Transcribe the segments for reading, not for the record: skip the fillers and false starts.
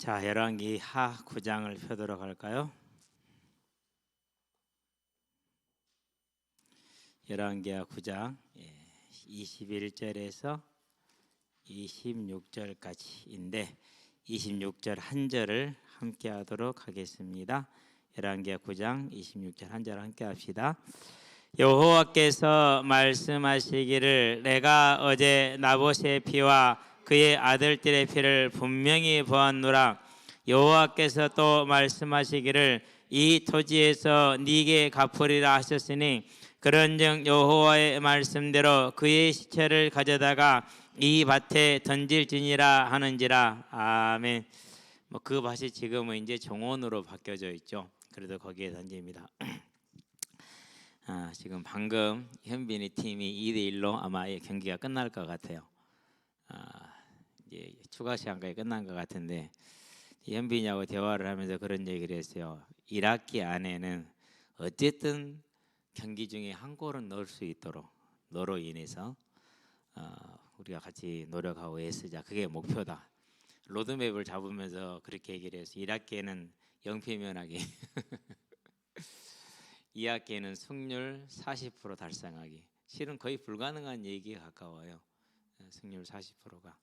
자, 열왕기 하 9장을 펴도록 할까요? 열왕기하 9장 21절에서 26절까지인데 26절 한 절을 함께 하도록 하겠습니다. 열왕기하 9장 26절 한 절 함께 합시다. 여호와께서 말씀하시기를 내가 어제 나봇의 피와 그의 아들들의 피를 분명히 보았노라. 여호와께서 또 말씀하시기를 이 토지에서 네게 갚으리라 하셨으니 그런즉 여호와의 말씀대로 그의 시체를 가져다가 이 밭에 던질지니라 하는지라. 아멘. 그 밭이 지금은 이제 정원으로 바뀌어져 있죠. 그래도 거기에 던집니다. 지금 방금 현빈이 팀이 2대1로 아마 경기가 끝날 것 같아요. 이제 추가 시간까지 끝난 것 같은데 현빈이하고 대화를 하면서 그런 얘기를 했어요. 1학기 안에는 어쨌든 경기 중에 한 골은 넣을 수 있도록 너로 인해서 우리가 같이 노력하고 애쓰자. 그게 목표다. 로드맵을 잡으면서 그렇게 얘기를 했어요. 1학기에는 영피면하기 2학기에는 승률 40% 달성하기. 실은 거의 불가능한 얘기에 가까워요. 승률 40%가.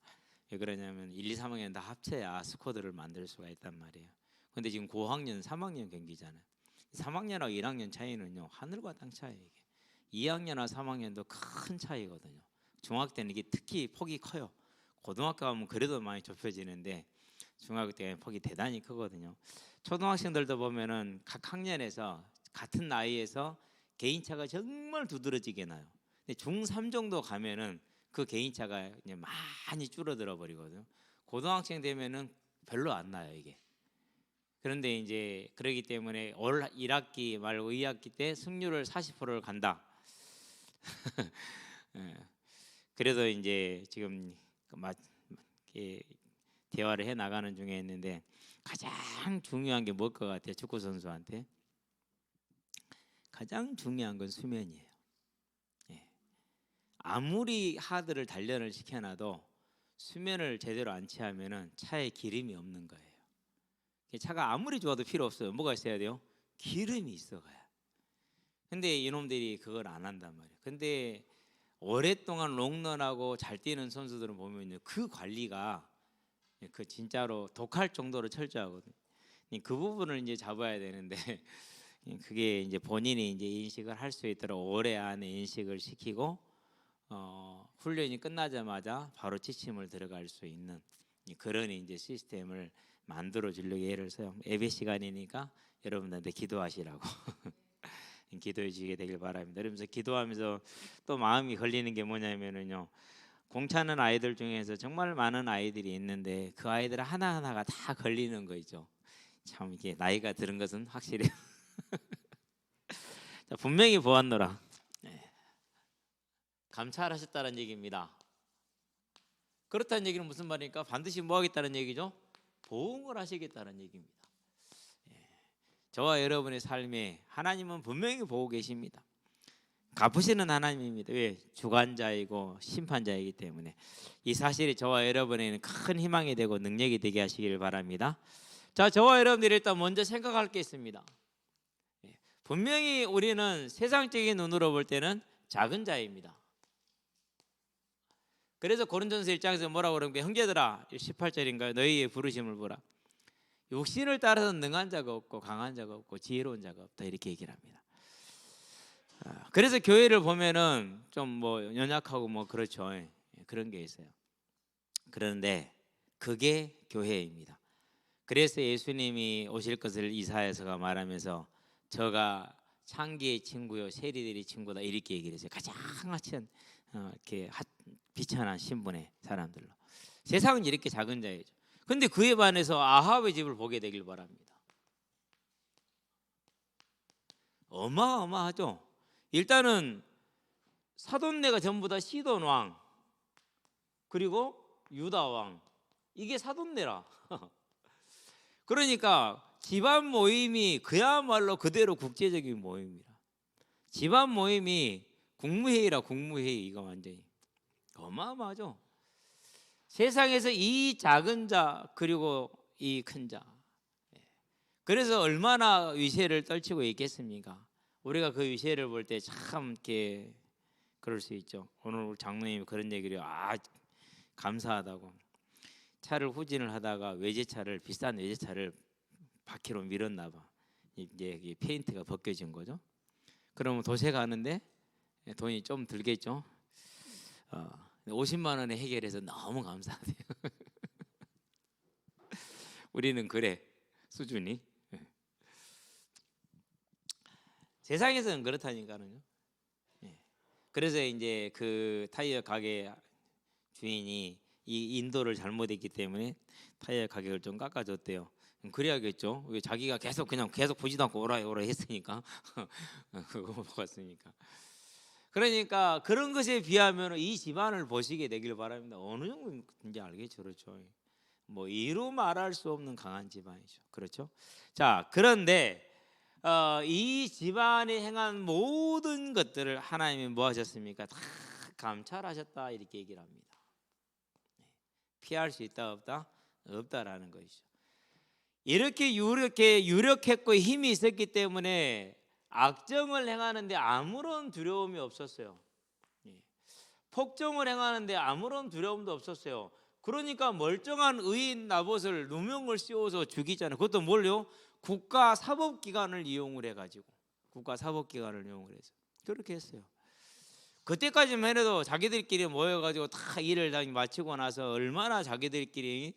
왜 그러냐면 1, 2, 3학년 다 합쳐야 스쿼드를 만들 수가 있단 말이에요. 근데 지금 고학년, 3학년 경기잖아요. 3학년하고 1학년 차이는요 하늘과 땅 차이에요. 이게 2학년과 3학년도 큰 차이거든요. 중학교 때는 이게 특히 폭이 커요. 고등학교 가면 그래도 많이 좁혀지는데 중학교 때는 폭이 대단히 크거든요. 초등학생들도 보면은 각 학년에서 같은 나이에서 개인차가 정말 두드러지게 나요. 근데 중3 정도 가면은 그 개인차가 이제 많이 줄어들어 버리거든요. 고등학생 되면은 별로 안 나요 이게. 그런데 이제 그러기 때문에 올 1학기 말고 2학기 때 승률을 40%를 간다. 그래서 이제 지금 대화를 해 나가는 중에 있는데 가장 중요한 게 뭘 것 같아요? 축구 선수한테 가장 중요한 건 수면이에요. 아무리 하드를 단련을 시켜놔도 수면을 제대로 안 취하면은 차에 기름이 없는 거예요. 차가 아무리 좋아도 필요 없어요. 뭐가 있어야 돼요? 기름이 있어가야. 근데 이놈들이 그걸 안 한단 말이에요. 근데 오랫동안 롱런하고 잘 뛰는 선수들은 보면요, 그 관리가 그 진짜로 독할 정도로 철저하거든요. 그 부분을 이제 잡아야 되는데 그게 이제 본인이 이제 인식을 할 수 있도록 올해 안에 인식을 시키고 훈련이 끝나자마자 바로 지침을 들어갈 수 있는 그런 이제 시스템을 만들어 주려고 예를 들어서 예배 시간이니까 여러분들한테 기도하시라고 기도해 주시게 되길 바랍니다. 그러면서 기도하면서 또 마음이 걸리는 게 뭐냐면은요, 공차는 아이들 중에서 정말 많은 아이들이 있는데 그 아이들 하나하나가 다 걸리는 거 있죠. 참 이게 나이가 들은 것은 확실히 자, 분명히 보았노라. 감찰하셨다는 얘기입니다. 그렇다는 얘기는 무슨 말입니까? 반드시 뭐 하겠다는 얘기죠? 보응을 하시겠다는 얘기입니다. 저와 여러분의 삶에 하나님은 분명히 보고 계십니다. 갚으시는 하나님입니다. 왜? 주관자이고 심판자이기 때문에 이 사실이 저와 여러분에게는 큰 희망이 되고 능력이 되게 하시기를 바랍니다. 자, 저와 여러분들이 일단 먼저 생각할 게 있습니다. 분명히 우리는 세상적인 눈으로 볼 때는 작은 자입니다. 그래서 고린도전서 1장에서 뭐라고 그러는가? 형제들아, 18절인가요? 너희의 부르심을 보라. 육신을 따라서 능한 자가 없고 강한 자가 없고 지혜로운 자가 없다, 이렇게 얘기를 합니다. 그래서 교회를 보면은 좀 뭐 연약하고 뭐 그렇죠. 그런 게 있어요. 그런데 그게 교회입니다. 그래서 예수님이 오실 것을 이사야서가 말하면서 저가 창기의 친구요 세리들의 친구다, 이렇게 얘기를 했어요. 가장 이렇게 비천한 신분의 사람들로. 세상은 이렇게 작은 자이죠. 근데 그에 반해서 아합의 집을 보게 되길 바랍니다. 어마어마하죠. 일단은 사돈네가 전부 다 시돈 왕 그리고 유다 왕, 이게 사돈네라. 그러니까 집안 모임이 그야말로 그대로 국제적인 모임이라. 집안 모임이 국무회의라. 국무회의. 이거 완전히 어마어마하죠. 세상에서 이 작은 자 그리고 이 큰 자. 그래서 얼마나 위세를 떨치고 있겠습니까? 우리가 그 위세를 볼 때 참 이렇게 그럴 수 있죠. 오늘 장로님이 그런 얘기를 감사하다고. 차를 후진을 하다가 외제차를 비싼 외제차를 바퀴로 밀었나 봐. 이제 페인트가 벗겨진 거죠. 그러면 도세 가는데 돈이 좀 들겠죠. 50만 원에 해결해서 너무 감사하대요. 우리는 그래 수준이. 세상에서는 그렇다니까요. 그래서 이제 그 타이어 가게 주인이 이 인도를 잘못했기 때문에 타이어 가격을 좀 깎아줬대요. 그래야겠죠. 왜 자기가 계속 보지도 않고 오라 했으니까 그거 먹었으니까. 그러니까 그런 것에 비하면 이 집안을 보시게 되길 바랍니다. 어느 정도인지 알겠죠, 그렇죠? 뭐 이루 말할 수 없는 강한 집안이죠, 그렇죠? 자, 그런데 이 집안이 행한 모든 것들을 하나님이 뭐 하셨습니까? 다 감찰하셨다 이렇게 얘기를 합니다. 피할 수 있다 없다? 없다라는 것이죠. 이렇게 유력했고 힘이 있었기 때문에 악정을 행하는데 아무런 두려움이 없었어요. 폭정을 행하는데 아무런 두려움도 없었어요. 그러니까 멀쩡한 의인 나봇을 누명을 씌워서 죽이잖아요. 그것도 뭘요? 국가사법기관을 이용을 해가지고 국가사법기관을 이용을 해서 그렇게 했어요. 그때까지만 해도 자기들끼리 모여가지고 다 일을 다 마치고 나서 얼마나 자기들끼리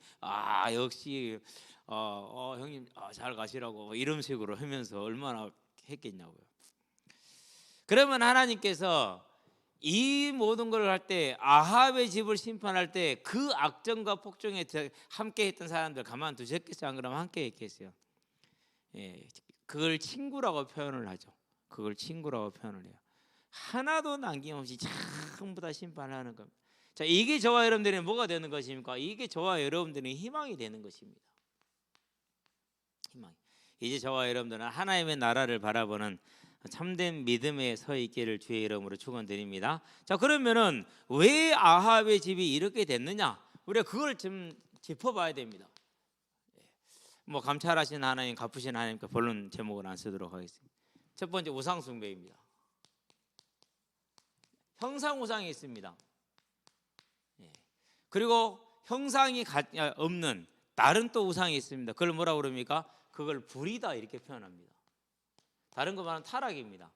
역시 형님 잘 가시라고 이런 식으로 하면서 얼마나 했겠냐고요. 그러면 하나님께서 이 모든 걸 할 때 아합의 집을 심판할 때 그 악정과 폭정에 함께 했던 사람들 가만두셨겠어요? 안 그러면 함께 했겠어요? 그걸 친구라고 표현을 하죠. 그걸 친구라고 표현을 해요. 하나도 남김없이 전부 다 심판하는 겁니다. 자, 이게 저와 여러분들이 뭐가 되는 것입니까? 이게 저와 여러분들의 희망이 되는 것입니다. 희망. 이제 저와 여러분들은 하나님의 나라를 바라보는 참된 믿음에 서 있기를 주의 이름으로 축원드립니다. 자, 그러면은 왜 아합의 집이 이렇게 됐느냐? 우리가 그걸 좀 짚어봐야 됩니다. 뭐 감찰하신 하나님, 갚으신 하나님께 본론 제목을 안 쓰도록 하겠습니다. 첫 번째 우상 숭배입니다. 형상 우상이 있습니다. 그리고 형상이 없는 다른 또 우상이 있습니다. 그걸 뭐라고 그럽니까? 그걸 불이다 이렇게 표현합니다. 다른 거 말하면 타락입니다.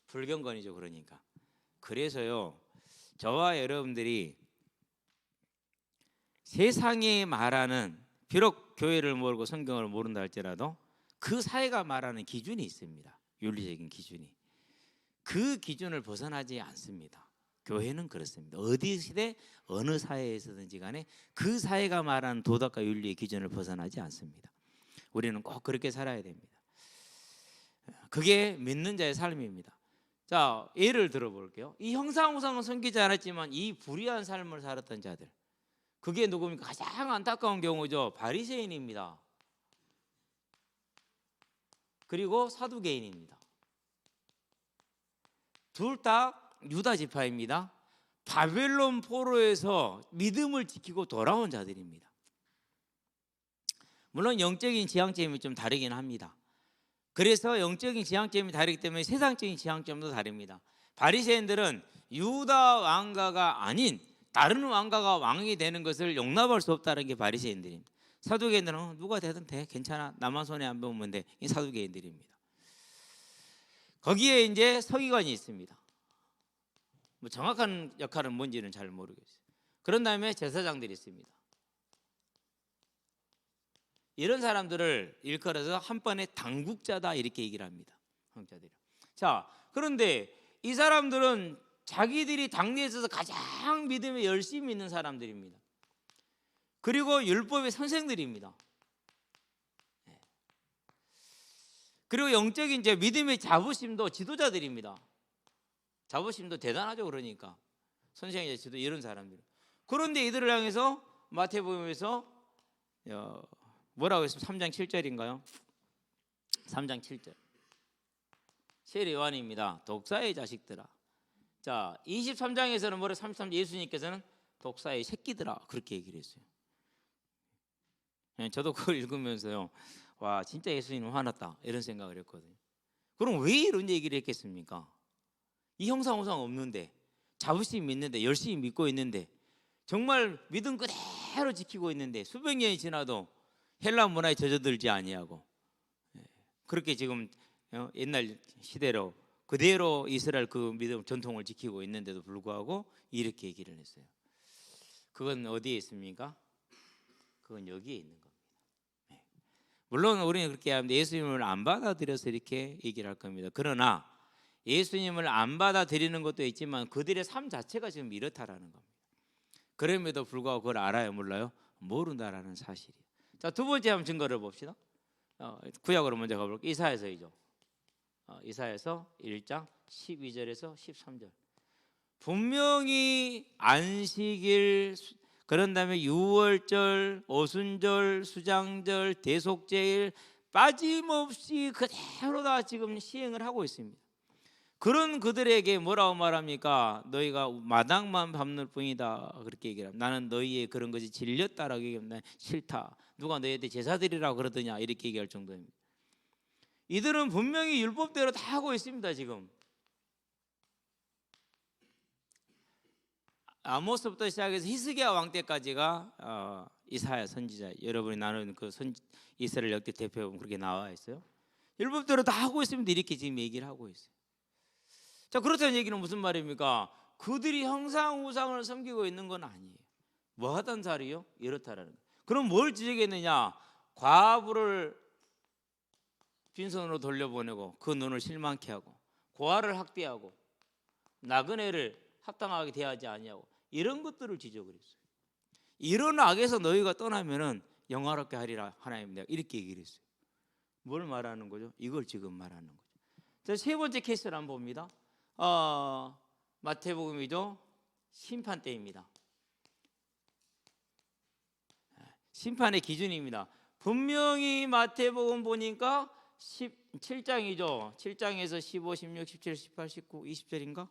불경건이죠. 그러니까 그래서요, 저와 여러분들이 세상에 말하는, 비록 교회를 모르고 성경을 모른다 할지라도 그 사회가 말하는 기준이 있습니다. 윤리적인 기준이. 그 기준을 벗어나지 않습니다. 교회는 그렇습니다. 어디 시대 어느 사회에서든지 간에 그 사회가 말하는 도덕과 윤리의 기준을 벗어나지 않습니다. 우리는 꼭 그렇게 살아야 됩니다. 그게 믿는 자의 삶입니다. 자, 예를 들어볼게요. 이 형상우상은 섬기지 않았지만 이 불의한 삶을 살았던 자들, 그게 누굽니까? 가장 안타까운 경우죠. 바리새인입니다. 그리고 사두개인입니다. 둘 다 유다 지파입니다. 바벨론 포로에서 믿음을 지키고 돌아온 자들입니다. 물론 영적인 지향점이 좀 다르긴 합니다. 그래서 영적인 지향점이 다르기 때문에 세상적인 지향점도 다릅니다. 바리새인들은 유다 왕가가 아닌 다른 왕가가 왕이 되는 것을 용납할 수 없다는 게 바리새인들입니다. 사두개인들은 누가 되든 돼, 괜찮아, 나만 손에 안 보면 돼. 이 사두개인들입니다. 거기에 이제 서기관이 있습니다. 뭐 정확한 역할은 뭔지는 잘 모르겠어요. 그런 다음에 제사장들이 있습니다. 이런 사람들을 일컬어서 한 번에 당국자다 이렇게 얘기를 합니다. 당국자들이. 자, 그런데 이 사람들은 자기들이 당대에 있어서 가장 믿음에 열심히 있는 사람들입니다. 그리고 율법의 선생들입니다. 그리고 영적인 이제 믿음의 자부심도 지도자들입니다. 자부심도 대단하죠. 그러니까 선생이자 지도 이런 사람들. 그런데 이들을 향해서 마태복음에서 뭐라고 했습니까? 3장 7절인가요? 3장 7절. 세례요한입니다. 독사의 자식들아. 자, 23장에서는 뭐래? 33장 예수님께서는 독사의 새끼들아 그렇게 얘기를 했어요. 저도 그걸 읽으면서요, 와 진짜 예수님은 화났다 이런 생각을 했거든요. 그럼 왜 이런 얘기를 했겠습니까? 이 형상우상 없는데, 자부심 있는데, 열심히 믿고 있는데, 정말 믿음 그대로 지키고 있는데 수백 년이 지나도 헬라 문화에 젖어들지 아니하고, 그렇게 지금 옛날 시대로 그대로 이스라엘 그 믿음 전통을 지키고 있는데도 불구하고 이렇게 얘기를 했어요. 그건 어디에 있습니까? 그건 여기에 있는 겁니다. 물론 우리는 그렇게 하는데 예수님을 안 받아들여서 이렇게 얘기를 할 겁니다. 그러나 예수님을 안 받아들이는 것도 있지만 그들의 삶 자체가 지금 이렇다라는 겁니다. 그럼에도 불구하고 그걸 알아요, 몰라요? 모른다라는 사실이에요. 자, 두 번째 한번 증거를 봅시다. 구약으로 먼저 가볼게요. 이사야서이죠. 이사야서 1장 12절에서 13절. 분명히 안식일, 그런 다음에 유월절, 오순절, 수장절, 대속제일 빠짐없이 그대로 다 지금 시행을 하고 있습니다. 그런 그들에게 뭐라고 말합니까? 너희가 마당만 밟는 뿐이다, 그렇게 얘기를 합니다. 나는 너희의 그런 것이 질렸다라고 얘기합니다. 싫다. 누가 너희한테 제사 드리라고 그러더냐, 이렇게 얘기할 정도입니다. 이들은 분명히 율법대로 다 하고 있습니다. 지금 아모스부터 시작해서 히스기야 왕 때까지가 이사야 선지자, 여러분이 나누는 그 이스라엘 역대 대표본 그렇게 나와 있어요. 율법대로 다 하고 있습니다. 이렇게 지금 얘기를 하고 있어요. 자, 그렇다는 얘기는 무슨 말입니까? 그들이 형상 우상을 섬기고 있는 건 아니에요. 뭐 하던 자리요? 이렇다라는 거예요. 그럼 뭘 지적했느냐? 과부를 빈손으로 돌려보내고 그 눈을 실망케 하고, 고아를 학대하고, 나그네를 합당하게 대하지 아니하고, 이런 것들을 지적을 했어요. 이런 악에서 너희가 떠나면은 영화롭게 하리라 하나님, 내가 이렇게 얘기를 했어요. 뭘 말하는 거죠? 이걸 지금 말하는 거죠. 자, 세 번째 케이스를 한번 봅니다. 마태복음이죠. 심판 때입니다. 심판의 기준입니다. 분명히 마태복음 보니까 17장이죠. 7장에서 15, 16, 17, 18, 19, 20절인가?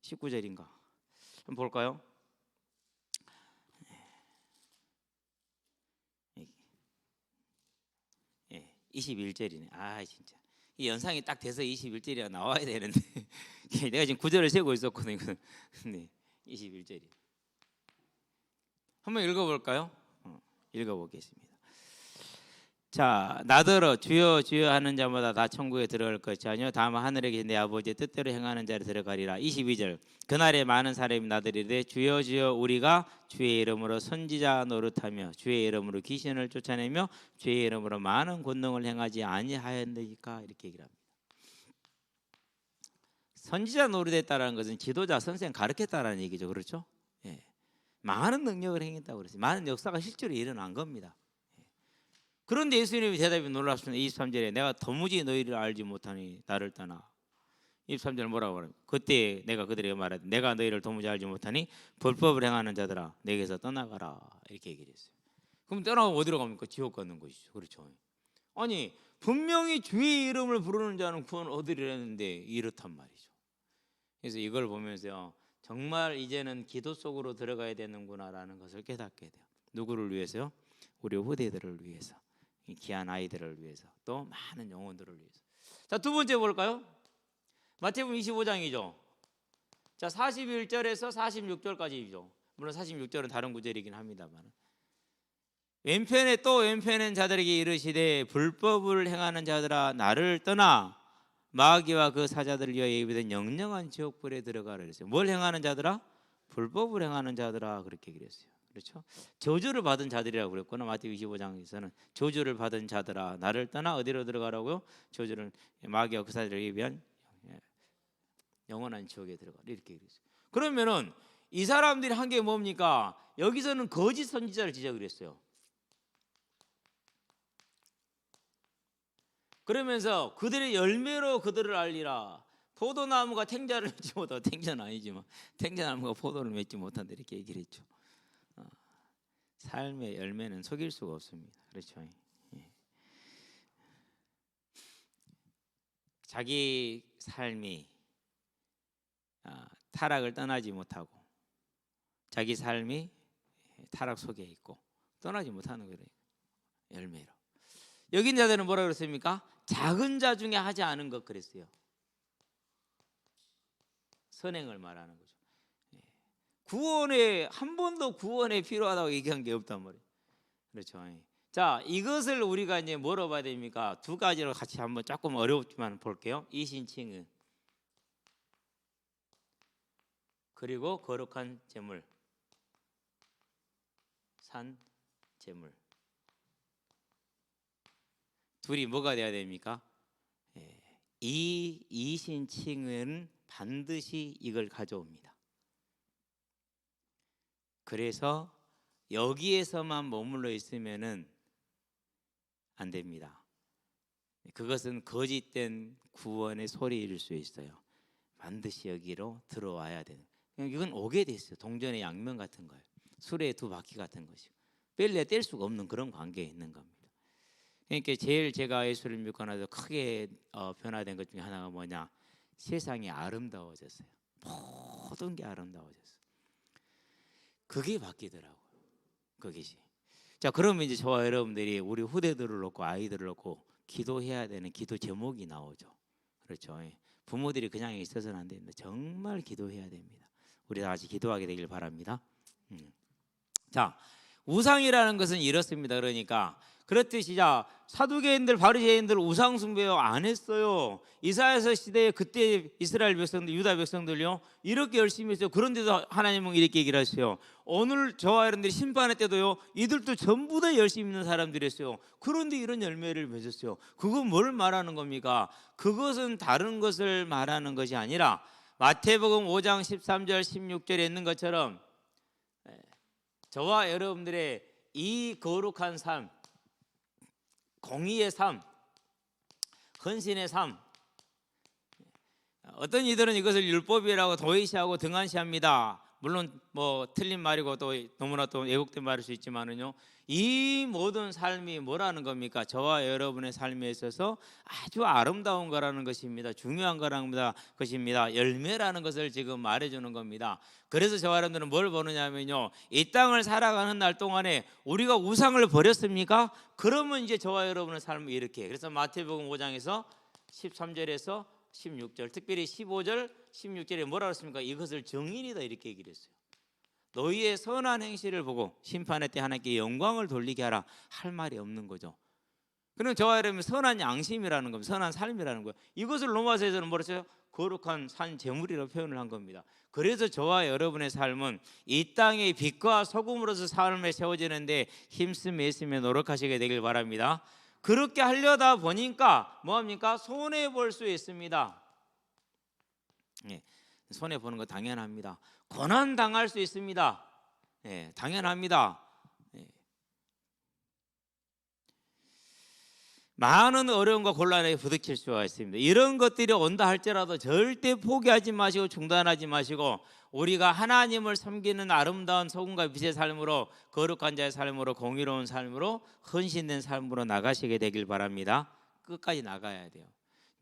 19절인가? 한번 볼까요? 21절이네. 아, 진짜 이 연상이 딱 돼서 21절이 나와야 되는데 내가 지금 구절을 세고 있었거든요. 네, 21절이. 한번 읽어볼까요? 읽어보겠습니다. 자, 나더러 주여 주여 하는 자마다 다 천국에 들어갈 것이 아니요 다만 하늘에 계신 내 아버지의 뜻대로 행하는 자를 들어가리라. 22절. 그날에 많은 사람이 나더리되 주여 주여 우리가 주의 이름으로 선지자 노릇하며 주의 이름으로 귀신을 쫓아내며 주의 이름으로 많은 권능을 행하지 아니하였느니까, 이렇게 얘기를 합니다. 선지자 노릇했다라는 것은 지도자 선생 가르쳤다라는 얘기죠. 그렇죠? 예. 많은 능력을 행했다고 그랬어요. 많은 역사가 실제로 일어난 겁니다. 그런데 예수님이 대답이 놀랍습니다. 23절에 내가 도무지 너희를 알지 못하니 나를 떠나. 23절 뭐라고 말합니까? 그때 내가 그들에게 말하되 내가 너희를 도무지 알지 못하니 불법을 행하는 자들아 내게서 떠나가라, 이렇게 얘기를 했어요. 그럼 떠나고 어디로 갑니까? 지옥 가는 것이죠. 그렇죠? 아니, 분명히 주의 이름을 부르는 자는 구원 얻으리라는데 이렇단 말이죠. 그래서 이걸 보면서 정말 이제는 기도 속으로 들어가야 되는구나라는 것을 깨닫게 돼요. 누구를 위해서요? 우리 후대들을 위해서, 귀한 아이들을 위해서, 또 많은 영혼들을 위해서. 자, 두 번째 볼까요? 마태복음 25장이죠. 자, 41절에서 46절까지죠. 물론 46절은 다른 구절이긴 합니다만, 왼편에 또 왼편엔 자들에게 이르시되 불법을 행하는 자들아 나를 떠나 마귀와 그 사자들을 위하여 예비된 영영한 지옥불에 들어가라 그랬어요. 뭘 행하는 자들아? 불법을 행하는 자들아, 그렇게 얘기를 했어요. 그렇죠? 저주를 받은 자들이라고 그랬구나. 마태복음 25장에서는 저주를 받은 자들아 나를 떠나 어디로 들어가라고요? 저주를, 마귀와 그 사자들을 위한 영원한 지옥에 들어가라, 이렇게 얘기했어요. 그러면은 이 사람들이 한 게 뭡니까? 여기서는 거짓 선지자를 지적을 했어요. 그러면서 그들의 열매로 그들을 알리라. 포도나무가 탱자를 맺지 못하고, 탱자는 아니지만 탱자나무가 포도를 맺지 못한다, 이렇게 얘기를 했죠. 삶의 열매는 속일 수가 없습니다. 그렇죠? 예. 자기 삶이 타락을 떠나지 못하고 자기 삶이 타락 속에 있고 떠나지 못하는 거예요. 열매로. 여기 있는 자들은 뭐라 그랬습니까? 작은 자 중에 하지 않은 것 그랬어요. 선행을 말하는 거죠. 구원에 한 번도 구원에 필요하다고 얘기한 게 없단 말이에요. 그렇죠. 자, 이것을 우리가 이제 뭐로 봐야 됩니까? 두 가지로 같이 한번 조금 어렵지만 볼게요. 이신칭은 그리고 거룩한 제물, 산 제물. 둘이 뭐가 돼야 됩니까? 이 이신칭은 반드시 이걸 가져옵니다. 그래서 여기에서만 머물러 있으면은 안 됩니다. 그것은 거짓된 구원의 소리일 수 있어요. 반드시 여기로 들어와야 되는. 이건 오게 돼 있어요. 동전의 양면 같은 거예요. 수레의 두 바퀴 같은 것이고 뺄래 뗄 수가 없는 그런 관계에 있는 겁니다. 그러니까 제일 제가 예수를 믿고 나서 크게 변화된 것 중에 하나가 뭐냐? 세상이 아름다워졌어요. 모든 게 아름다워졌어요. 그게 바뀌더라고요. 그것이. 자, 그러면 이제 저와 여러분들이 우리 후대들을 놓고 아이들을 놓고 기도해야 되는 기도 제목이 나오죠. 그렇죠. 부모들이 그냥 있어서는 안 됩니다. 정말 기도해야 됩니다. 우리 다 같이 기도하게 되길 바랍니다. 자, 우상이라는 것은 이렇습니다. 그러니까 그렇듯이 자 사두개인들 바리새인들 우상 숭배요 안 했어요. 이사야서 시대에 그때 이스라엘 백성들 유다 백성들요 이렇게 열심히 했어요. 그런데도 하나님은 이렇게 얘기를 하세요. 오늘 저와 여러분들이 심판할 때도요 이들도 전부 다 열심히 있는 사람들이었어요. 그런데 이런 열매를 맺었어요. 그건 뭘 말하는 겁니까? 그것은 다른 것을 말하는 것이 아니라 마태복음 5장 13절 16절에 있는 것처럼 저와 여러분들의 이 거룩한 삶, 공의의 삶, 헌신의 삶. 어떤 이들은 이것을 율법이라고 도외시하고 등한시합니다. 물론 뭐 틀린 말이고 또 너무나 또 왜곡된 말일 수 있지만은요. 이 모든 삶이 뭐라는 겁니까? 저와 여러분의 삶에 있어서 아주 아름다운 거라는 것입니다. 중요한 거라는 것입니다. 열매라는 것을 지금 말해주는 겁니다. 그래서 저와 여러분들은 뭘 보느냐면요. 이 땅을 살아가는 날 동안에 우리가 우상을 버렸습니까? 그러면 이제 저와 여러분의 삶이 이렇게. 그래서 마태복음 5장에서 13절에서 16절, 특별히 15절, 16절에 뭐라고 했습니까? 이것을 정인이다 이렇게 얘기를 했어요. 너희의 선한 행실을 보고 심판의 때 하나님께 영광을 돌리게 하라 할 말이 없는 거죠. 그럼 저와 여러분 선한 양심이라는 겁니다. 선한 삶이라는 거예요. 이것을 로마서에서는 뭐라 했어요? 거룩한 산 제물이라고 표현을 한 겁니다. 그래서 저와 여러분의 삶은 이 땅의 빛과 소금으로서 삶에 세워지는데 힘쓰며 애쓰며 노력하시게 되길 바랍니다. 그렇게 하려다 보니까 뭐합니까? 손해볼 수 있습니다. 손해보는 거 당연합니다. 고난당할 수 있습니다. 당연합니다. 많은 어려움과 곤란에 부딪힐 수가 있습니다. 이런 것들이 온다 할지라도 절대 포기하지 마시고 중단하지 마시고 우리가 하나님을 섬기는 아름다운 소금과 빛의 삶으로 거룩한 자의 삶으로 공의로운 삶으로 헌신된 삶으로 나가시게 되길 바랍니다. 끝까지 나가야 돼요.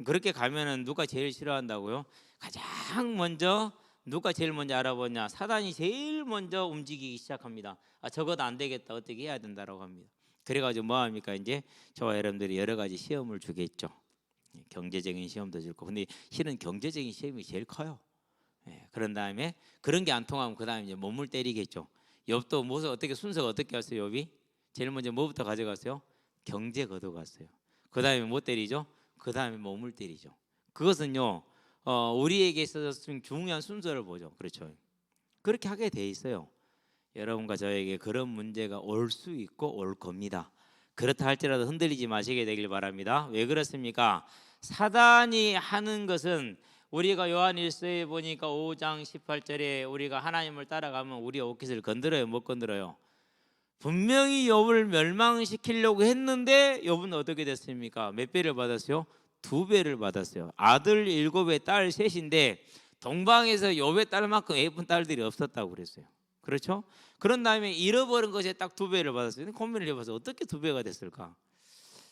그렇게 가면은 누가 제일 싫어한다고요? 가장 먼저 누가 제일 먼저 알아보냐? 사단이 제일 먼저 움직이기 시작합니다. 저것도 안 되겠다. 어떻게 해야 된다라고 합니다. 그래가지고 뭐합니까? 이제 저와 여러분들이 여러 가지 시험을 주겠죠. 경제적인 시험도 주고. 근데 실은 경제적인 시험이 제일 커요. 그런 다음에 그런 게 안 통하면 그 다음에 이제 몸을 때리겠죠. 욥도 무슨 어떻게 순서가 어떻게 왔어요? 욥이 제일 먼저 뭐부터 가져갔어요? 경제 걷어갔어요. 그 다음에 뭐 때리죠? 그 다음에 몸을 때리죠. 그것은요 우리에게 있어서 중요한 순서를 보죠. 그렇죠. 그렇게 하게 돼 있어요. 여러분과 저에게 그런 문제가 올 수 있고 올 겁니다. 그렇다 할지라도 흔들리지 마시게 되길 바랍니다. 왜 그렇습니까? 사단이 하는 것은 우리가 요한일서에 보니까 5장 18절에 우리가 하나님을 따라가면 우리 옷깃을 건드려요? 못 건드려요? 분명히 욥을 멸망시키려고 했는데 욥은 어떻게 됐습니까? 몇 배를 받았어요? 2배를 받았어요. 아들 7에 딸 3인데 동방에서 욥의 딸만큼 예쁜 딸들이 없었다고 그랬어요. 그렇죠? 그런 다음에 잃어버린 것에 딱 2배를 받았어요. 고민을 해봐서 어떻게 2배가 됐을까?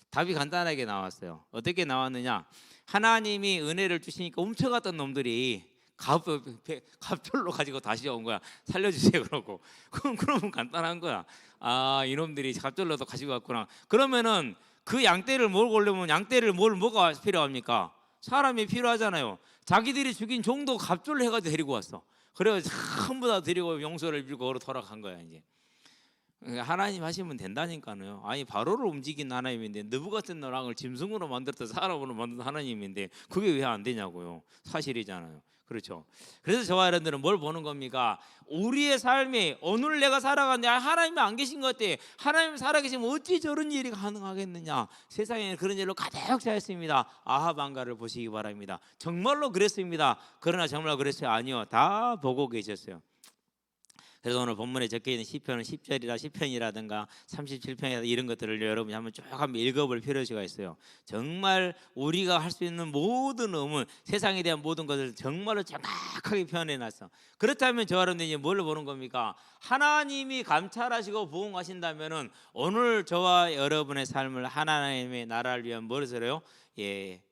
답이 간단하게 나왔어요. 어떻게 나왔느냐? 하나님이 은혜를 주시니까 훔쳐갔던 놈들이 갑절로 가지고 다시 온 거야. 살려주세요 그러고. 그러면 간단한 거야. 아, 이놈들이 갑절로도 가지고 갔구나. 그러면은 그 양떼를 몰고 오려면 양떼를 뭐가 필요합니까? 사람이 필요하잖아요. 자기들이 죽인 종도 갑절로 해가지고 데리고 왔어. 그래서 전부 다 데리고 용서를 빌고 걸어 돌아간 거야 이제. 하나님 하시면 된다니까요. 아니 바로를 움직인 하나님인데 느부 같은 노랑을 짐승으로 만들었다 사람으로 만든 하나님인데 그게 왜 안 되냐고요. 사실이잖아요. 그렇죠. 그래서 저와 여러분들은 뭘 보는 겁니까? 우리의 삶이 오늘 내가 살아가는데 하나님이 안 계신 것 같아. 하나님 살아계시면 어찌 저런 일이 가능하겠느냐. 세상에 그런 일로 가득 차있습니다. 아합 왕가를 보시기 바랍니다. 정말로 그랬습니다. 그러나 정말 그랬어요? 아니요. 다 보고 계셨어요. 그래서 오늘 본문에 적혀있는 시편은 10절이라 시편이라든가 37편이라 이런 것들을 여러분이 한번 읽어볼 필요가 있어요. 정말 우리가 할 수 있는 모든 의문, 세상에 대한 모든 것을 정말로 정확하게 표현해놨어. 그렇다면 저 여러분들이 뭘 보는 겁니까? 하나님이 감찰하시고 보응하신다면은 오늘 저와 여러분의 삶을 하나님의 나라를 위한 무엇으로요?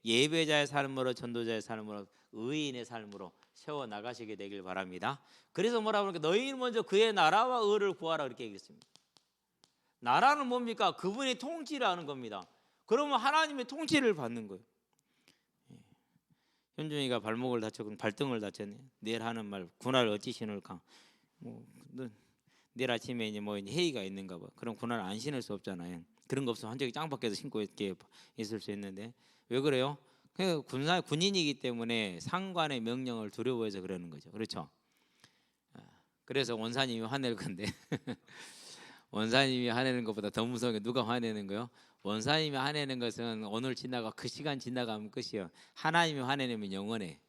예배자의 삶으로, 전도자의 삶으로, 의인의 삶으로 세워 나가시게 되길 바랍니다. 그래서 뭐라고 그러니까 너희는 먼저 그의 나라와 의를 구하라 그렇게 얘기했습니다. 나라는 뭡니까? 그분의 통치를 하는 겁니다. 그러면 하나님의 통치를 받는 거예요. 현준이가 발목을 다쳤고 발등을 다쳤네. 내일 하는 말 군화를 어찌 신을까? 내일 아침에 이제 회의가 있는가 봐. 그럼 군화를 안 신을 수 없잖아요. 그런 거 없으면 한쪽이 짱밖에서 신고 이렇게 있을 수 있는데 왜 그래요? 군인이기 때문에 상관의 명령을 두려워해서 그러는 거죠. 그렇죠? 그래서 원사님이 화낼 건데 원사님이 화내는 것보다 더 무서운 게 누가 화내는 거요? 원사님이 화내는 것은 오늘 지나가 그 시간 지나가면 끝이에요. 하나님이 화내면 영원해.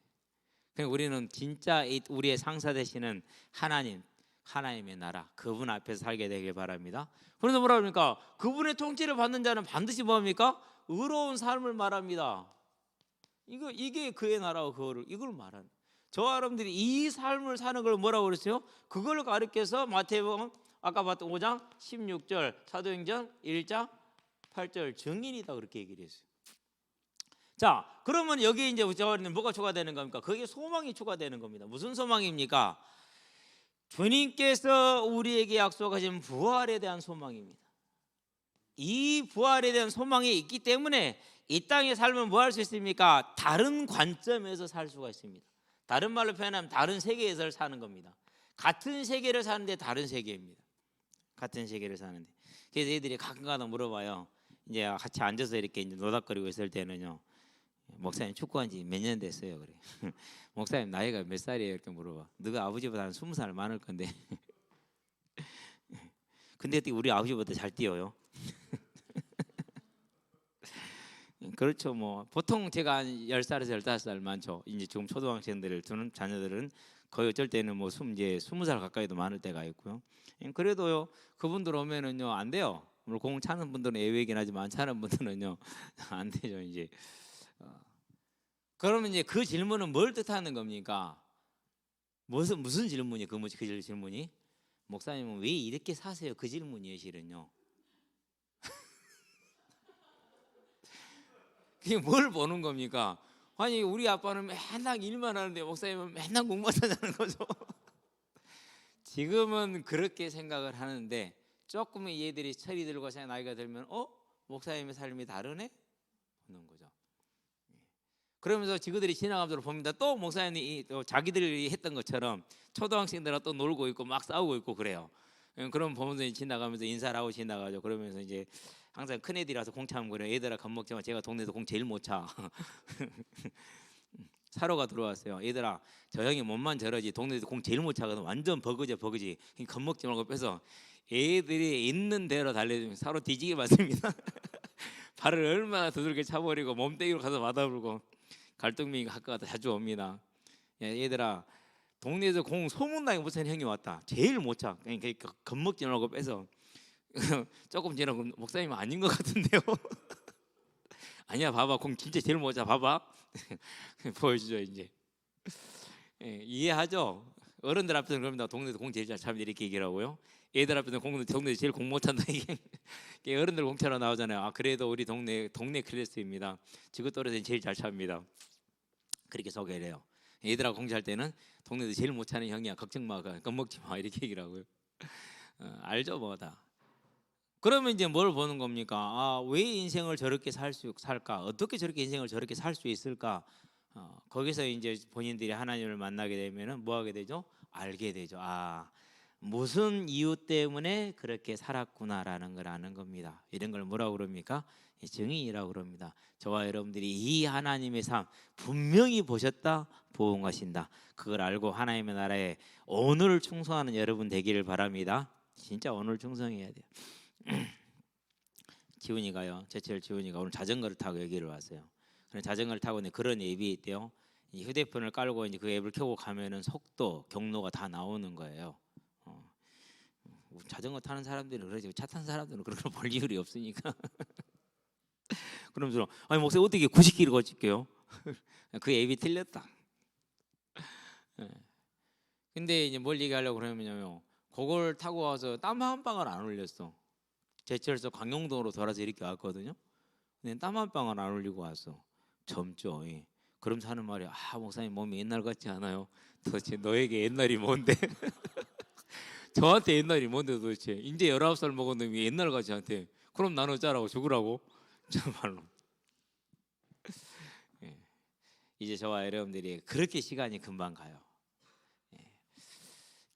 그러니까 우리는 진짜 우리의 상사 되시는 하나님의 나라 그분 앞에서 살게 되길 바랍니다. 그래서 뭐라 그러니까 그분의 통치를 받는 자는 반드시 뭡니까? 의로운 삶을 말합니다. 이게 그의 나라고 이걸 말하는. 저와 여러분들이 이 삶을 사는 걸 뭐라고 그랬어요? 그걸 가르쳐서 마태복음 아까 봤던 5장 16절, 사도행전 1장 8절 증인이다 그렇게 얘기를 했어요. 자, 그러면 여기 이제 저와 여러분들 뭐가 추가되는 겁니까? 거기에 소망이 추가되는 겁니다. 무슨 소망입니까? 주님께서 우리에게 약속하신 부활에 대한 소망입니다. 이 부활에 대한 소망이 있기 때문에 이 땅의 삶은 뭐 할 수 있습니까? 다른 관점에서 살 수가 있습니다. 다른 말로 표현하면 다른 세계에서 사는 겁니다. 같은 세계를 사는데 다른 세계입니다. 같은 세계를 사는데. 그래서 애들이 가끔가다 물어봐요. 이제 같이 앉아서 이렇게 이제 노닥거리고 있을 때는요. 목사님 축구한 지 몇 년 됐어요. 그래. 목사님 나이가 몇 살이에요? 이렇게 물어봐. 너가 아버지보다 한 20살 많을 건데. 근데 우리 아버지보다 잘 뛰어요. 그렇죠. 뭐 보통 제가 한 10살에서 15살 많죠. 이제 지금 초등학생들을 두는 자녀들은 거의 어쩔 때는 이제 20살 가까이도 많을 때가 있고요. 그래도요. 그분들 오면은요 안 돼요. 물론 공 차는 분들은 예외이긴 하지만 안 차는 분들은요 안 되죠. 이제 그러면 이제 그 질문은 뭘 뜻하는 겁니까? 무슨 질문이 그 질문이? 목사님은 왜 이렇게 사세요? 그 질문이에요, 실은요. 그게 뭘 보는 겁니까? 아니 우리 아빠는 맨날 일만 하는데 목사님은 맨날 공부만 하자는 거죠. 지금은 그렇게 생각을 하는데 조금 얘들이 철이 들고 나이가 들면 목사님의 삶이 다르네? 보는 거죠. 그러면서 지그들이 지나가면서 봅니다. 또 목사님이 자기들이 했던 것처럼 초등학생들하고 또 놀고 있고 막 싸우고 있고 그래요. 그럼 보면서 지나가면서 인사를 하고 지나가죠. 그러면서 이제 항상 큰 애들이라서 공 차면 그래요. 얘들아 겁먹지만 제가 동네에서 공 제일 못 차. 사로가 들어왔어요. 얘들아 저 형이 몸만 저러지 동네에서 공 제일 못 차거든. 완전 버그지. 겁먹지 말고 빼서 애들이 있는 대로 달래주면 사로 뒤지게 맞습니다. 발을 얼마나 두들겨 차버리고 몸때기로 가서 맞아불고 갈등민이 가까워다 자주 옵니다. 얘들아 동네에서 공 소문나게 못하는 형이 왔다. 제일 못 차. 그러니까 겁먹지 말고 빼서 조금 지나고 목사님 아닌 것 같은데요. 아니야 봐봐 공 진짜 제일 못 차 봐봐. 보여주죠 이제. 이해하죠? 어른들 앞에서는 그럽니다. 동네에서 공 제일 잘 차면 이렇게 얘기를 하고요. 애들 앞에서는 동네에서 제일 공 못 찬다 이게 어른들 공차로 나오잖아요. 아 그래도 우리 동네 클래스입니다. 지구 떨어져서 제일 잘 찹니다. 그렇게 소개를 해요. 얘들하고 공차할 때는 동네에서 제일 못 차는 형이야. 걱정 마, 겁먹지 마 이렇게 얘기를 하고요. 알죠 뭐 다. 그러면 이제 뭘 보는 겁니까? 아, 왜 인생을 저렇게 살까? 어떻게 저렇게 인생을 저렇게 살 수 있을까? 거기서 이제 본인들이 하나님을 만나게 되면은 뭐 하게 되죠? 알게 되죠. 아, 무슨 이유 때문에 그렇게 살았구나라는 걸 아는 겁니다. 이런 걸 뭐라고 그럽니까? 증인이라고 그럽니다. 저와 여러분들이 이 하나님의 삶 분명히 보셨다, 보응하신다. 그걸 알고 하나님의 나라에 오늘 충성하는 여러분 되기를 바랍니다. 진짜 오늘 충성해야 돼요. 지훈이가요, 제철 지훈이가 오늘 자전거를 타고 여기를 왔어요. 그런 자전거를 타고 있는데 그런 앱이 있대요. 이 휴대폰을 깔고 이제 그 앱을 켜고 가면은 속도, 경로가 다 나오는 거예요. 자전거 타는 사람들은 그러지, 차 타는 사람들은 그런 걸 볼 이유가 없으니까. 그러면서 아니 목사님 어떻게 90km 거칠게요? 그 앱이 틀렸다. 예. 근데 이제 뭘 얘기하려고 그러면요, 그걸 타고 와서 땀 한 방울 안 흘렸어. 제철에서 광용동으로 돌아서 이렇게 왔거든요. 근데 땀 한 방울 안 흘리고 왔어. 젊죠. 예. 그러면서 하는 말이, 아 목사님 몸이 옛날 같지 않아요? 도대체 너에게 옛날이 뭔데? 저한테 옛날이 뭔데 도대체? 이제 19살 먹은 놈이 옛날 같이 한테 그럼 나는 짜라고 죽으라고? 정말로. 예. 이제 저와 여러분들이 그렇게 시간이 금방 가요. 예.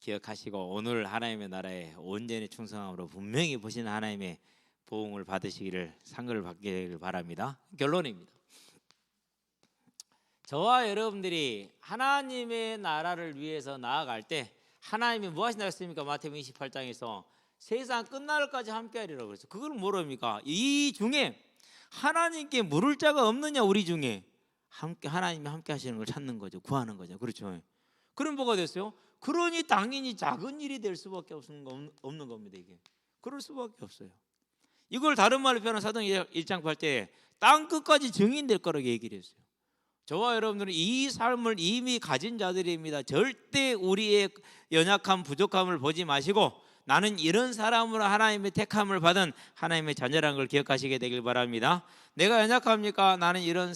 기억하시고 오늘 하나님의 나라에 온전히 충성함으로 분명히 보시는 하나님의 보응을 받으시기를, 상급을 받기를 바랍니다. 결론입니다. 저와 여러분들이 하나님의 나라를 위해서 나아갈 때 하나님이 뭐 하신다고 했습니까? 마태복음 28장에서 세상 끝날까지 함께하리라고 그랬어요. 그걸 뭐랍니까? 이 중에 하나님께 물을 자가 없느냐, 우리 중에. 함께 하나님이 함께 하시는 걸 찾는 거죠. 구하는 거죠. 그렇죠. 그럼 뭐가 됐어요? 그러니 당연히 작은 일이 될 수밖에 없는 겁니다. 이게 그럴 수밖에 없어요. 이걸 다른 말로 표현한 사도행 1장 8절에 땅 끝까지 증인될 거라고 얘기를 했어요. 저와 여러분들은 이 삶을 이미 가진 자들입니다. 절대 우리의 연약함, 부족함을 보지 마시고 나는 이런 사람으로 하나님의 택함을 받은 하나님의 자녀라는 걸 기억하시게 되길 바랍니다. 내가 연약합니까? 나는 이런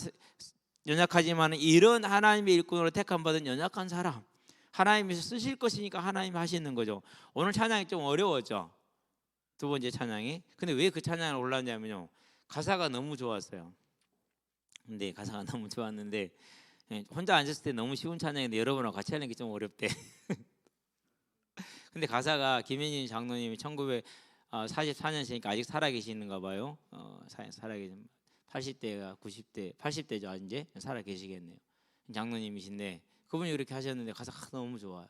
연약하지만 이런 하나님의 일꾼으로 택함 받은 연약한 사람, 하나님이 쓰실 것이니까 하나님이 하시는 거죠. 오늘 찬양이 좀 어려웠죠. 두 번째 찬양이. 근데 왜 그 찬양을 올랐냐면요, 가사가 너무 좋았어요. 근데 가사가 너무 좋았는데 혼자 앉았을 때 너무 쉬운 찬양인데 여러분하고 같이 하는 게 좀 어렵대. 근데 가사가 김현진 장로님이 1944년생이니까 아직 살아계시는가 봐요. 살아계신 80대가 90대 80대죠. 이제 살아계시겠네요. 장로님이신데 그분이 이렇게 하셨는데 가사가 너무 좋아요.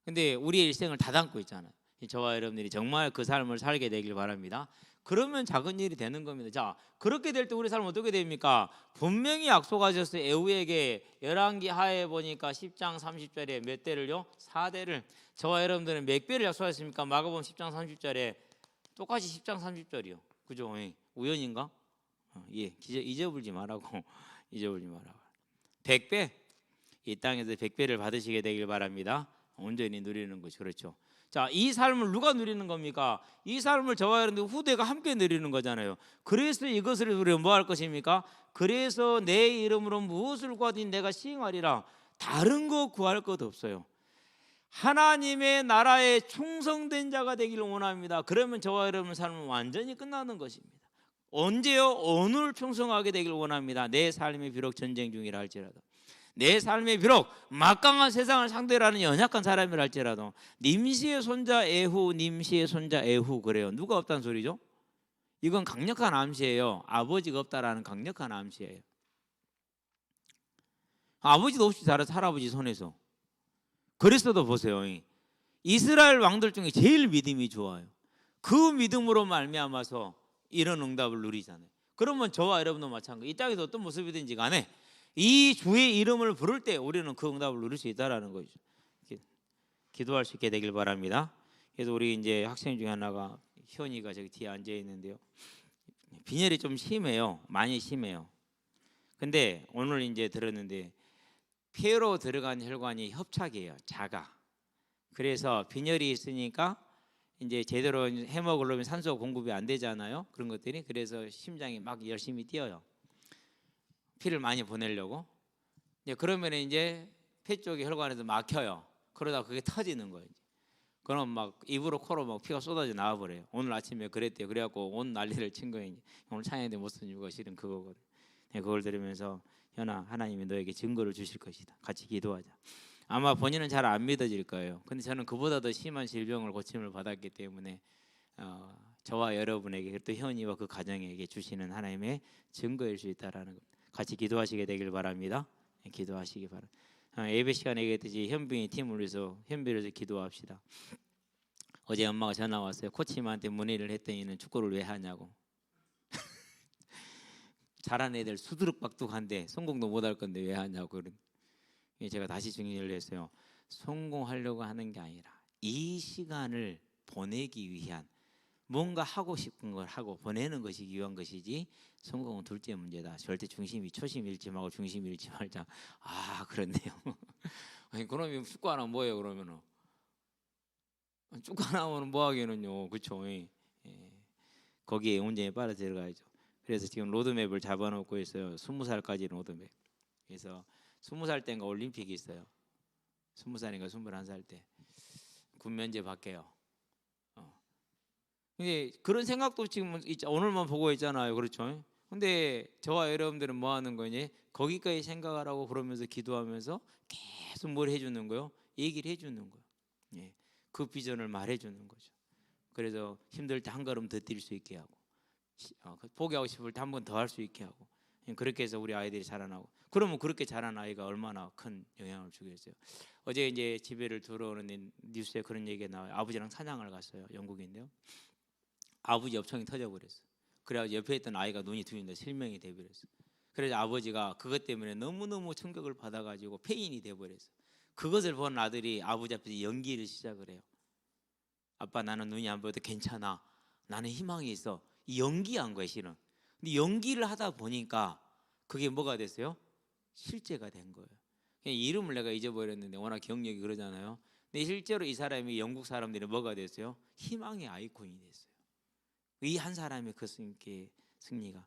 근데 우리의 일생을 다 담고 있잖아요. 저와 여러분들이 정말 그 삶을 살게 되길 바랍니다. 그러면 작은 일이 되는 겁니다. 자, 그렇게 될 때 우리 삶은 어떻게 됩니까? 분명히 약속하셨어요. 에후에게 열왕기 하에 보니까 10장 30절에 몇 대를요? 4대를. 저와 여러분들은 몇 배를 약속하셨습니까? 마가복음 10장 30절에 똑같이 10장 30절이요. 그죠? 우연인가? 예, 잊어버리지 말라고. 잊어버리지 말라고. 100배, 이 땅에서 100배를 받으시게 되길 바랍니다. 온전히 누리는 것이 그렇죠. 자, 이 삶을 누가 누리는 겁니까? 이 삶을 저와 여러분들 후대가 함께 누리는 거잖아요. 그래서 이것을 우리가 뭐 할 것입니까? 그래서 내 이름으로 무엇을 구하든지 내가 시행하리라. 다른 거 구할 것 없어요. 하나님의 나라에 충성된 자가 되기를 원합니다. 그러면 저와 여러분 삶은 완전히 끝나는 것입니다. 언제요? 오늘 충성하게 되기를 원합니다. 내 삶이 비록 전쟁 중이라 할지라도, 내 삶에 비록 막강한 세상을 상대로 하는 연약한 사람이라 할지라도, 님시의 손자 에후, 님시의 손자 에후, 그래요. 누가 없다는 소리죠? 이건 강력한 암시예요. 아버지가 없다라는 강력한 암시예요. 아버지도 없이 자라서 할아버지 손에서. 그리스도도 보세요. 이스라엘 왕들 중에 제일 믿음이 좋아요. 그 믿음으로 말미암아서 이런 응답을 누리잖아요. 그러면 저와 여러분도 마찬가지. 이 땅에서 어떤 모습이든지 간에 이 주의 이름을 부를 때 우리는 그 응답을 누릴 수 있다라는 거죠. 기도할 수 있게 되길 바랍니다. 그래서 우리 이제 학생 중에 하나가 현이가 저기 뒤에 앉아 있는데요. 빈혈이 좀 심해요. 많이 심해요. 근데 오늘 이제 들었는데 폐로 들어간 혈관이 협착이에요. 작아. 그래서 빈혈이 있으니까 이제 제대로 헤모글로빈 산소 공급이 안 되잖아요. 그런 것들이. 그래서 심장이 막 열심히 뛰어요. 피를 많이 보내려고. 그러면 이제 폐 쪽의 혈관에서 막혀요. 그러다 그게 터지는 거예요. 그럼 막 입으로 코로 막 피가 쏟아져 나와 버려요. 오늘 아침에 그랬대요. 그래갖고 온 난리를 친 거예요. 오늘 찬양인데 못 쓴 이유가 실은 그거거든. 네, 그걸 들으면서 현아, 하나님이 너에게 증거를 주실 것이다. 같이 기도하자. 아마 본인은 잘 안 믿어질 거예요. 근데 저는 그보다 더 심한 질병을 고침을 받았기 때문에 저와 여러분에게 또 현이와 그 가정에게 주시는 하나님의 증거일 수 있다라는 것. 같이 기도하시게 되길 바랍니다. 네, 기도하시기 바랍니다. 예배 시간에 얘기했듯이 현빈이 팀을 위해서 현빈을 위해서 기도합시다. 어제 엄마가 전화 왔어요. 코치님한테 문의를 했더니는 축구를 왜 하냐고. 잘하는 애들 수두룩박둑한데 성공도 못할 건데 왜 하냐고. 제가 다시 정리를 했어요. 성공하려고 하는 게 아니라 이 시간을 보내기 위한 뭔가 하고 싶은 걸 하고 보내는 것이 위한 것이지 성공은 둘째 문제다. 절대 초심 잃지 말고 중심 잃지 말자. 아, 그렇네요. 아니, 그러면 축구 안 하면 뭐예요? 그러면은 축구 안 하면 뭐 하기는요, 그렇죠? 거기에 온전히 빠져 들어가야죠. 그래서 지금 로드맵을 잡아놓고 있어요. 20살까지 로드맵. 그래서 20살 때인가 올림픽이 있어요. 20살인가 21살 때 군면제 받게요. 근데 그런 생각도 지금 오늘만 보고 있잖아요, 그렇죠? 근데 저와 여러분들은 뭐 하는 거니? 거기까지 생각하라고 그러면서 기도하면서 계속 뭘 해주는 거요? 얘기를 해주는 거예요. 예, 그 비전을 말해주는 거죠. 그래서 힘들 때 한 걸음 더 뛸 수 있게 하고, 포기하고 싶을 때 한 번 더 할 수 있게 하고, 그렇게 해서 우리 아이들이 자라나고. 그러면 그렇게 자란 아이가 얼마나 큰 영향을 주겠어요. 어제 이제 집에를 들어오는 뉴스에 그런 얘기가 나와요. 아버지랑 사냥을 갔어요. 영국인데요. 아버지 엽총이 터져버렸어. 그래서 옆에 있던 아이가 눈이 둘인데 실명이 돼버렸어. 그래서 아버지가 그것 때문에 너무너무 충격을 받아가지고 폐인이 돼버렸어. 그것을 본 아들이 아버지 앞에서 연기를 시작을 해요. 아빠, 나는 눈이 안 보여도 괜찮아. 나는 희망이 있어. 이 연기한 거예요, 실은. 근데 연기를 하다 보니까 그게 뭐가 됐어요? 실제가 된 거예요. 그냥 이름을 내가 잊어버렸는데 워낙 경력이 그러잖아요. 근데 실제로 이 사람이 영국 사람들이 뭐가 됐어요? 희망의 아이콘이 됐어요. 이 한 사람의 그 승리가.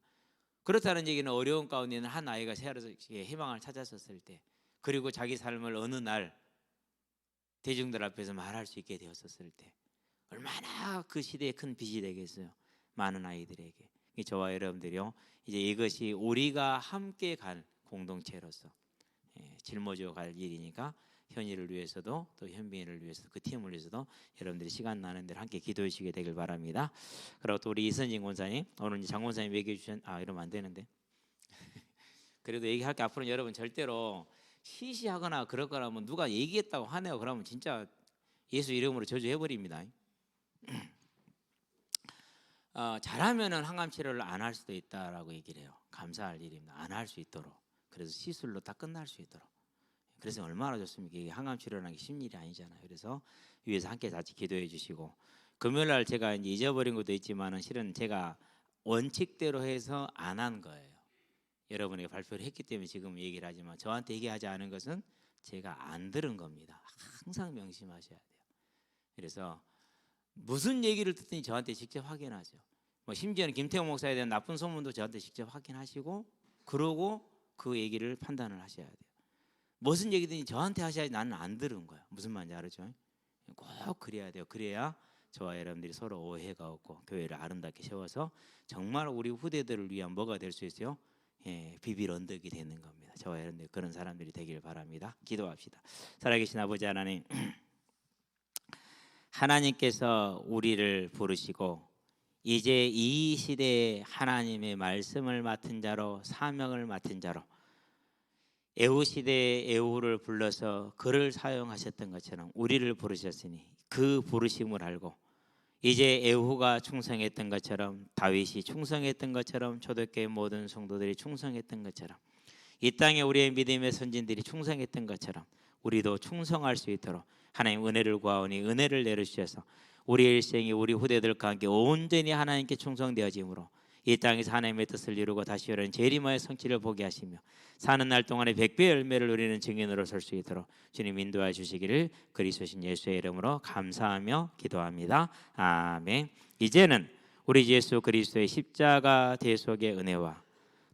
그렇다는 얘기는 어려운 가운데 있는 한 아이가 새하루서 희망을 찾았었을 때, 그리고 자기 삶을 어느 날 대중들 앞에서 말할 수 있게 되었었을 때 얼마나 그 시대에 큰 빚이 되겠어요. 많은 아이들에게. 저와 여러분들이요, 이제 이것이 우리가 함께 갈 공동체로서 짊어져 갈 일이니까 현이를 위해서도 또 현빈이를 위해서도 그 팀을 위해서도 여러분들이 시간 나는 대로 함께 기도해 주시게 되길 바랍니다. 그리고 또 우리 이선진 권사님, 오늘 이제 장 권사님 얘기해 주신, 이러면 안 되는데 그래도 얘기할 게, 앞으로는 여러분 절대로 시시하거나 그럴 거라면 누가 얘기했다고 하네요. 그러면 진짜 예수 이름으로 저주해 버립니다. 잘하면은 항암 치료를 안 할 수도 있다라고 얘기를 해요. 감사할 일입니다. 안 할 수 있도록. 그래서 시술로 다 끝날 수 있도록. 그래서 얼마나 좋습니까? 이게 항암 치료라는 게 쉬운 일이 아니잖아요. 그래서 위에서 함께 같이 기도해 주시고, 금요일 날 제가 이제 잊어버린 것도 있지만은 실은 제가 원칙대로 해서 안 한 거예요. 여러분에게 발표를 했기 때문에 지금 얘기를 하지만 저한테 얘기하지 않은 것은 제가 안 들은 겁니다. 항상 명심하셔야 돼요. 그래서 무슨 얘기를 듣든지 저한테 직접 확인하죠. 뭐 심지어는 김태형 목사에 대한 나쁜 소문도 저한테 직접 확인하시고, 그러고 그 얘기를 판단을 하셔야 돼요. 무슨 얘기든지 저한테 하셔야지 나는 안 들은 거야. 무슨 말인지 알았죠? 꼭 그래야 돼요. 그래야 저와 여러분들이 서로 오해가 없고 교회를 아름답게 세워서 정말 우리 후대들을 위한 뭐가 될 수 있어요? 비빌 언덕이 되는 겁니다. 저와 여러분들 그런 사람들이 되길 바랍니다. 기도합시다. 살아계신 아버지 하나님, 하나님께서 우리를 부르시고 이제 이 시대에 하나님의 말씀을 맡은 자로, 사명을 맡은 자로, 애후 시대에 애후를 불러서 그를 사용하셨던 것처럼 우리를 부르셨으니 그 부르심을 알고 이제 애후가 충성했던 것처럼, 다윗이 충성했던 것처럼, 초대교회 모든 성도들이 충성했던 것처럼, 이 땅에 우리의 믿음의 선진들이 충성했던 것처럼 우리도 충성할 수 있도록 하나님 은혜를 구하오니 은혜를 내려주셔서 우리의 일생이 우리 후대들과 함께 온전히 하나님께 충성되어짐으로 이 땅에서 하나님의 뜻을 이루고 다시 오는 재림의 성취를 보게 하시며 사는 날 동안에 100배의 열매를 누리는 증인으로 설 수 있도록 주님 인도해 주시기를 그리스도신 예수의 이름으로 감사하며 기도합니다. 아멘. 이제는 우리 예수 그리스도의 십자가 대속의 은혜와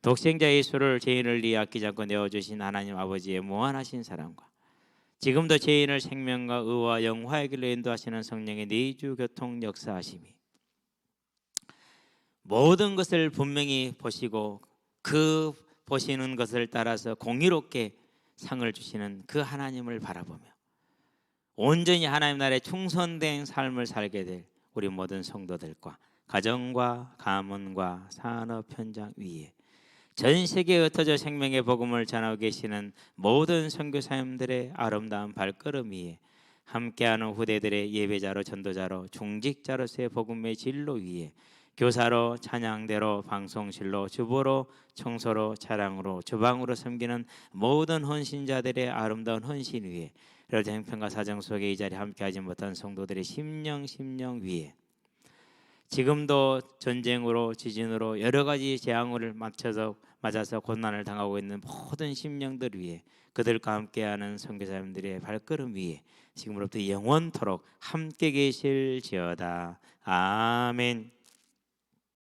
독생자 예수를 죄인을 위해 아끼지 않고 내어주신 하나님 아버지의 무한하신 사랑과 지금도 죄인을 생명과 의와 영화의 길로 인도하시는 성령의 내주 교통 역사하심이 모든 것을 분명히 보시고 그 보시는 것을 따라서 공의롭게 상을 주시는 그 하나님을 바라보며 온전히 하나님 나라에 충성된 삶을 살게 될 우리 모든 성도들과 가정과 가문과 산업 현장 위에 전 세계에 흩어져 생명의 복음을 전하고 계시는 모든 선교사님들의 아름다운 발걸음 위에 함께하는 후대들의 예배자로 전도자로 중직자로서의 복음의 진로 위에 교사로 찬양대로 방송실로 주보로 청소로 차량으로 주방으로 섬기는 모든 헌신자들의 아름다운 헌신 위에 이렇게 행편과 사정 속에 이 자리에 함께하지 못한 성도들의 심령 위에 지금도 전쟁으로 지진으로 여러 가지 재앙을 맞아서 고난을 당하고 있는 모든 심령들 위에 그들과 함께하는 선교사님들의 발걸음 위에 지금으로부터 영원토록 함께 계실지어다. 아멘.